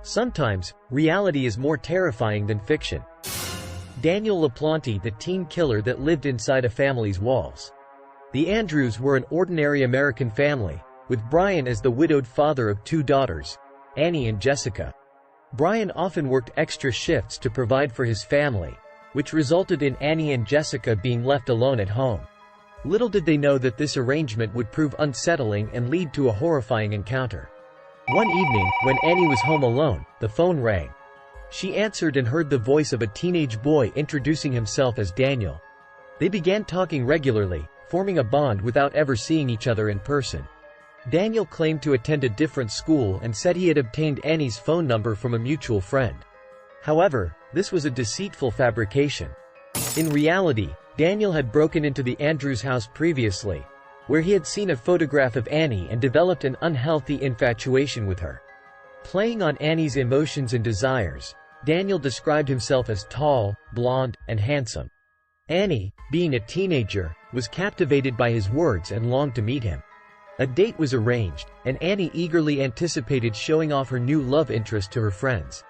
Sometimes, reality is more terrifying than fiction. Daniel LaPlante, the teen killer that lived inside a family's walls. The Andrews were an ordinary American family, with Brian as the widowed father of 2 daughters, Annie and Jessica. Brian often worked extra shifts to provide for his family, which resulted in Annie and Jessica being left alone at home. Little did they know that this arrangement would prove unsettling and lead to a horrifying encounter. One evening, when Annie was home alone, the phone rang. She answered and heard the voice of a teenage boy introducing himself as Daniel. They began talking regularly, forming a bond without ever seeing each other in person. Daniel claimed to attend a different school and said he had obtained Annie's phone number from a mutual friend. However, this was a deceitful fabrication. In reality, Daniel had broken into the Andrews' house previously, where he had seen a photograph of Annie and developed an unhealthy infatuation with her. Playing on Annie's emotions and desires, Daniel described himself as tall, blonde, and handsome. Annie, being a teenager, was captivated by his words and longed to meet him. A date was arranged, and Annie eagerly anticipated showing off her new love interest to her friends.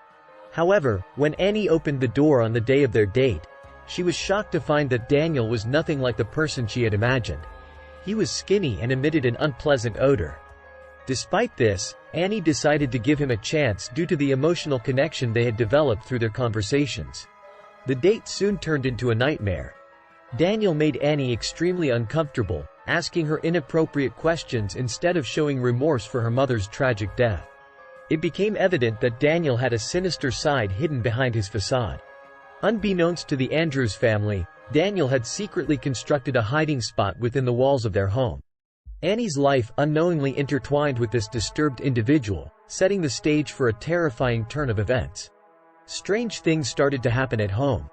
However, when Annie opened the door on the day of their date, she was shocked to find that Daniel was nothing like the person she had imagined. He was skinny and emitted an unpleasant odor. Despite this, Annie decided to give him a chance due to the emotional connection they had developed through their conversations. The date soon turned into a nightmare. Daniel made Annie extremely uncomfortable, asking her inappropriate questions instead of showing remorse for her mother's tragic death. It became evident that Daniel had a sinister side hidden behind his facade. Unbeknownst to the Andrews family, Daniel had secretly constructed a hiding spot within the walls of their home. Annie's life unknowingly intertwined with this disturbed individual, setting the stage for a terrifying turn of events. Strange things started to happen at home.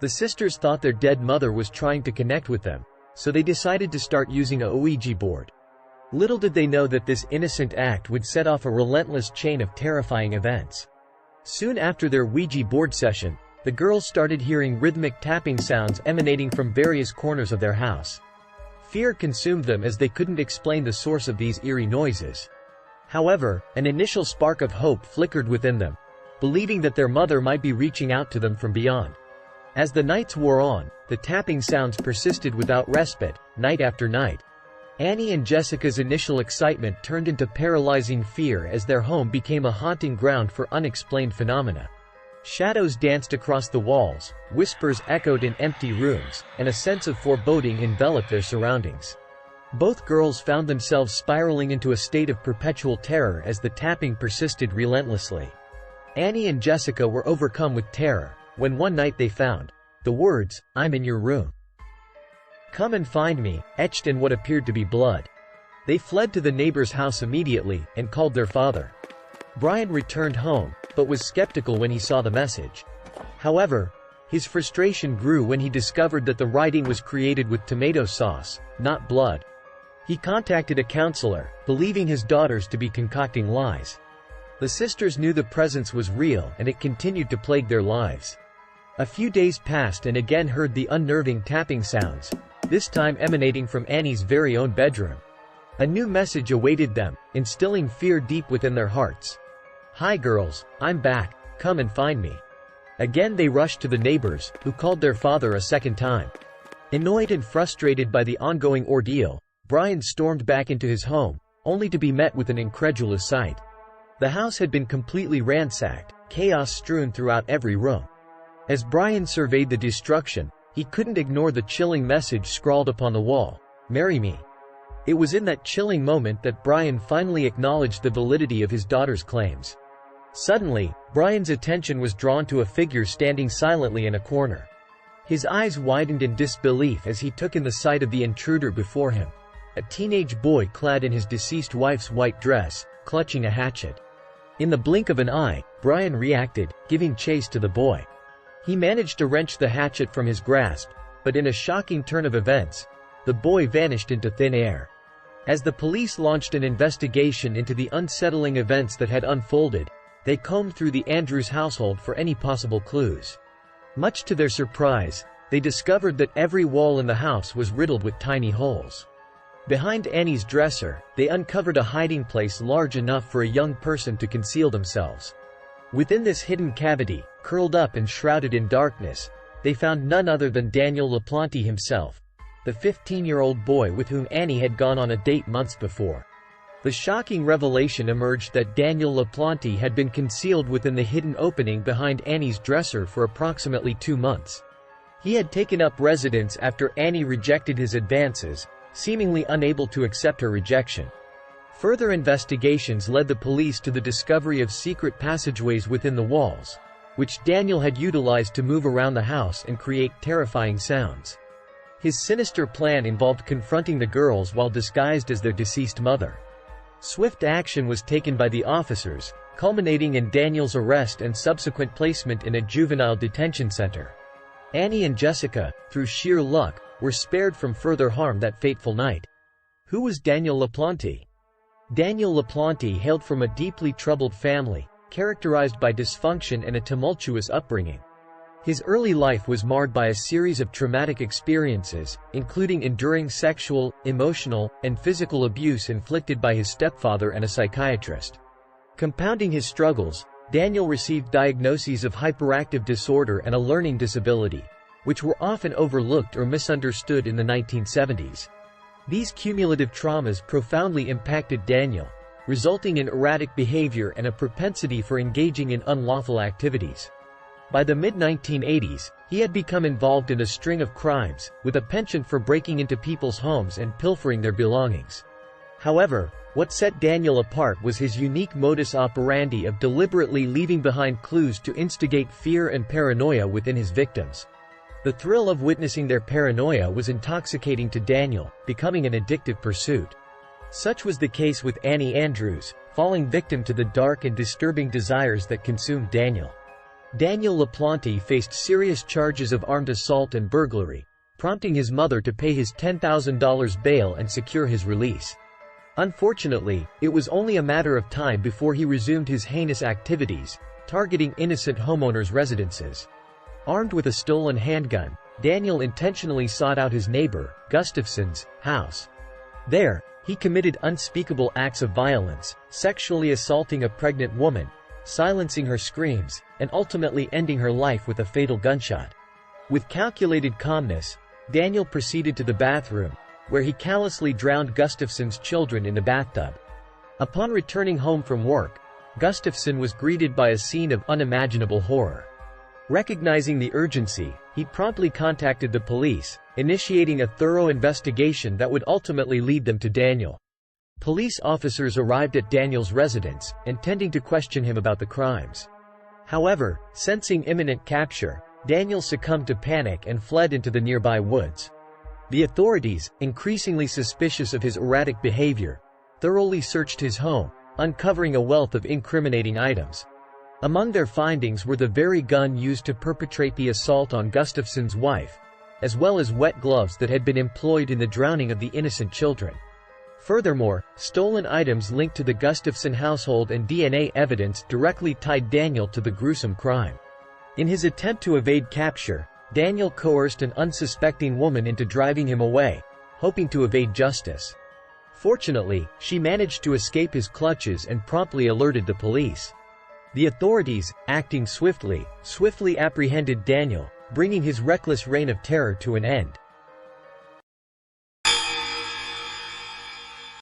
The sisters thought their dead mother was trying to connect with them, so they decided to start using a Ouija board. Little did they know that this innocent act would set off a relentless chain of terrifying events. Soon after their Ouija board session, the girls started hearing rhythmic tapping sounds emanating from various corners of their house. Fear consumed them as they couldn't explain the source of these eerie noises. However, an initial spark of hope flickered within them, believing that their mother might be reaching out to them from beyond. As the nights wore on, the tapping sounds persisted without respite, night after night. Annie and Jessica's initial excitement turned into paralyzing fear as their home became a haunting ground for unexplained phenomena. Shadows danced across the walls, whispers echoed in empty rooms, and a sense of foreboding enveloped their surroundings. Both girls found themselves spiraling into a state of perpetual terror as the tapping persisted relentlessly. Annie and Jessica were overcome with terror when one night they found the words, "I'm in your room. Come and find me," etched in what appeared to be blood. They fled to the neighbor's house immediately and called their father. Brian returned home, but was skeptical when he saw the message. However, his frustration grew when he discovered that the writing was created with tomato sauce, not blood. He contacted a counselor, believing his daughters to be concocting lies. The sisters knew the presence was real and it continued to plague their lives. A few days passed and again heard the unnerving tapping sounds, this time emanating from Annie's very own bedroom. A new message awaited them, instilling fear deep within their hearts. "Hi girls, I'm back, come and find me." Again they rushed to the neighbors, who called their father a second time. Annoyed and frustrated by the ongoing ordeal, Brian stormed back into his home, only to be met with an incredulous sight. The house had been completely ransacked, chaos strewn throughout every room. As Brian surveyed the destruction, he couldn't ignore the chilling message scrawled upon the wall, "Marry me." It was in that chilling moment that Brian finally acknowledged the validity of his daughter's claims. Suddenly, Brian's attention was drawn to a figure standing silently in a corner. His eyes widened in disbelief as he took in the sight of the intruder before him, a teenage boy clad in his deceased wife's white dress, clutching a hatchet. In the blink of an eye, Brian reacted, giving chase to the boy. He managed to wrench the hatchet from his grasp, but in a shocking turn of events, the boy vanished into thin air. As the police launched an investigation into the unsettling events that had unfolded, they combed through the Andrews household for any possible clues. Much to their surprise, they discovered that every wall in the house was riddled with tiny holes. Behind Annie's dresser, they uncovered a hiding place large enough for a young person to conceal themselves. Within this hidden cavity, curled up and shrouded in darkness, they found none other than Daniel LaPlante himself, the 15-year-old boy with whom Annie had gone on a date months before. The shocking revelation emerged that Daniel LaPlante had been concealed within the hidden opening behind Annie's dresser for approximately 2 months. He had taken up residence after Annie rejected his advances, seemingly unable to accept her rejection. Further investigations led the police to the discovery of secret passageways within the walls, which Daniel had utilized to move around the house and create terrifying sounds. His sinister plan involved confronting the girls while disguised as their deceased mother. Swift action was taken by the officers, culminating in Daniel's arrest and subsequent placement in a juvenile detention center. Annie and Jessica, through sheer luck, were spared from further harm that fateful night. Who was Daniel LaPlante? Daniel LaPlante hailed from a deeply troubled family, characterized by dysfunction and a tumultuous upbringing. His early life was marred by a series of traumatic experiences, including enduring sexual, emotional, and physical abuse inflicted by his stepfather and a psychiatrist. Compounding his struggles, Daniel received diagnoses of hyperactive disorder and a learning disability, which were often overlooked or misunderstood in the 1970s. These cumulative traumas profoundly impacted Daniel, resulting in erratic behavior and a propensity for engaging in unlawful activities. By the mid-1980s, he had become involved in a string of crimes, with a penchant for breaking into people's homes and pilfering their belongings. However, what set Daniel apart was his unique modus operandi of deliberately leaving behind clues to instigate fear and paranoia within his victims. The thrill of witnessing their paranoia was intoxicating to Daniel, becoming an addictive pursuit. Such was the case with Annie Andrews, falling victim to the dark and disturbing desires that consumed Daniel. Daniel LaPlante faced serious charges of armed assault and burglary, prompting his mother to pay his $10,000 bail and secure his release. Unfortunately, it was only a matter of time before he resumed his heinous activities, targeting innocent homeowners' residences. Armed with a stolen handgun, Daniel intentionally sought out his neighbor, Gustafson's, house. There, he committed unspeakable acts of violence, sexually assaulting a pregnant woman, silencing her screams, and ultimately ending her life with a fatal gunshot. With calculated calmness, Daniel proceeded to the bathroom, where he callously drowned Gustafson's children in the bathtub. Upon returning home from work, Gustafson was greeted by a scene of unimaginable horror. Recognizing the urgency, he promptly contacted the police, initiating a thorough investigation that would ultimately lead them to Daniel. Police officers arrived at Daniel's residence, intending to question him about the crimes. However, sensing imminent capture, Daniel succumbed to panic and fled into the nearby woods. The authorities, increasingly suspicious of his erratic behavior, thoroughly searched his home, uncovering a wealth of incriminating items. Among their findings were the very gun used to perpetrate the assault on Gustafson's wife, as well as wet gloves that had been employed in the drowning of the innocent children. Furthermore, stolen items linked to the Gustafson household and DNA evidence directly tied Daniel to the gruesome crime. In his attempt to evade capture, Daniel coerced an unsuspecting woman into driving him away, hoping to evade justice. Fortunately, she managed to escape his clutches and promptly alerted the police. The authorities, acting swiftly apprehended Daniel, bringing his reckless reign of terror to an end.